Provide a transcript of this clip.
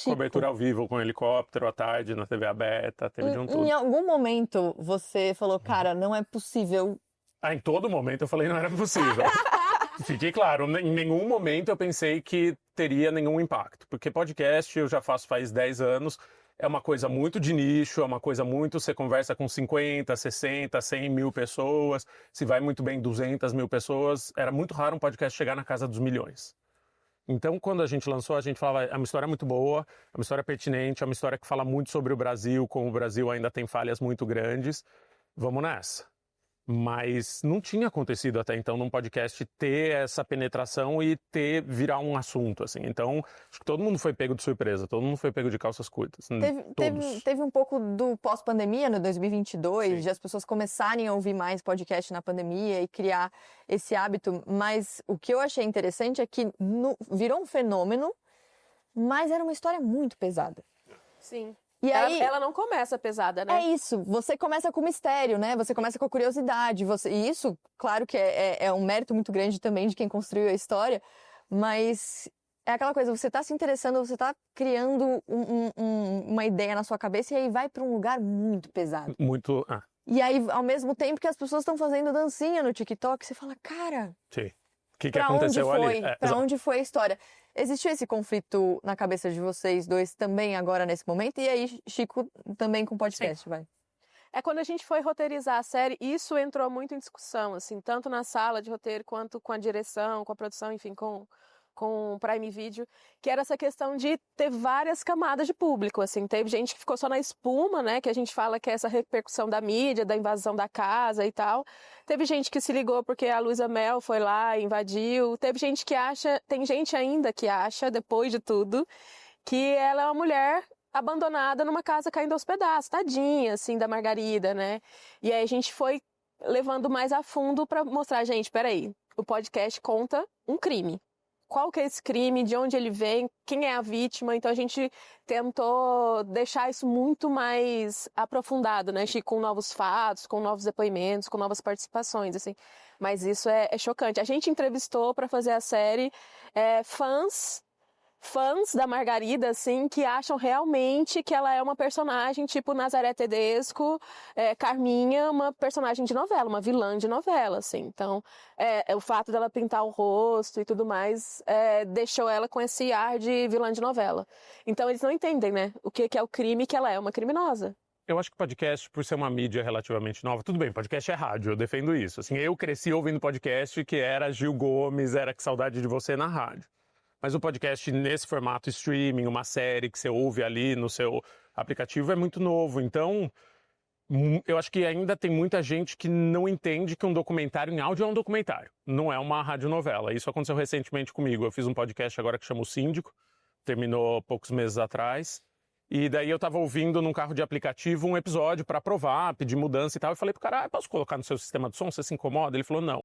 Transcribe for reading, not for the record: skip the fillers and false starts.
Cobertura ao vivo com helicóptero à tarde na TV aberta, teve de um tudo. Em algum momento você falou, cara, não é possível. Em todo momento eu falei não era possível. Fiquei claro, em nenhum momento eu pensei que teria nenhum impacto, porque podcast eu já faço faz 10 anos, é uma coisa muito de nicho, é uma coisa muito, você conversa com 50, 60, 100 mil pessoas, se vai muito bem 200 mil pessoas, era muito raro um podcast chegar na casa dos milhões. Então, quando a gente lançou, a gente falava, é uma história muito boa, é uma história pertinente, é uma história que fala muito sobre o Brasil, como o Brasil ainda tem falhas muito grandes, vamos nessa. Mas não tinha acontecido até então num podcast ter essa penetração e virar um assunto, assim. Então, acho que todo mundo foi pego de surpresa, todo mundo foi pego de calças curtas. Teve um pouco do pós-pandemia, no 2022, Sim. de as pessoas começarem a ouvir mais podcast na pandemia e criar esse hábito. Mas o que eu achei interessante é que virou um fenômeno, mas era uma história muito pesada. Sim. E aí, ela não começa pesada, né? É isso, você começa com mistério, né? Você começa com a curiosidade. E isso, claro que é um mérito muito grande também de quem construiu a história, mas é aquela coisa, você tá se interessando, você tá criando uma ideia na sua cabeça e aí vai para um lugar muito pesado. Muito... E aí, ao mesmo tempo que as pessoas estão fazendo dancinha no TikTok, você fala, cara... Sim. O que aconteceu ali? Pra onde foi a história? Existiu esse conflito na cabeça de vocês dois também agora nesse momento? E aí, Chico, também com podcast, vai. Quando a gente foi roteirizar a série, isso entrou muito em discussão, assim, tanto na sala de roteiro quanto com a direção, com a produção, enfim, com o Prime Video, que era essa questão de ter várias camadas de público, assim, teve gente que ficou só na espuma, né, que a gente fala que é essa repercussão da mídia, da invasão da casa e tal, teve gente que se ligou porque a Luísa Mel foi lá e invadiu, teve gente que tem gente ainda que acha, depois de tudo, que ela é uma mulher abandonada numa casa caindo aos pedaços, tadinha, assim, da Margarida, né, e aí a gente foi levando mais a fundo pra mostrar, gente, peraí, o podcast conta um crime. Qual que é esse crime, de onde ele vem, quem é a vítima, então a gente tentou deixar isso muito mais aprofundado, né, Chico, com novos fatos, com novos depoimentos, com novas participações, assim, mas isso é chocante. A gente entrevistou para fazer a série fãs da Margarida, assim, que acham realmente que ela é uma personagem tipo Nazaré Tedesco, Carminha, uma personagem de novela, uma vilã de novela, assim. Então, o fato dela pintar o rosto e tudo mais deixou ela com esse ar de vilã de novela. Então, eles não entendem, né, o que é o crime, que ela é uma criminosa. Eu acho que podcast, por ser uma mídia relativamente nova, tudo bem, podcast é rádio, eu defendo isso. Assim, eu cresci ouvindo podcast que era Gil Gomes, era Que Saudade de Você na rádio. Mas o podcast nesse formato streaming, uma série que você ouve ali no seu aplicativo é muito novo. Então, eu acho que ainda tem muita gente que não entende que um documentário em áudio é um documentário. Não é uma radionovela. Isso aconteceu recentemente comigo. Eu fiz um podcast agora que chama O Síndico. Terminou poucos meses atrás. E daí eu tava ouvindo num carro de aplicativo um episódio para provar, pedir mudança e tal. Eu falei pro cara, posso colocar no seu sistema de som? Você se incomoda? Ele falou, não.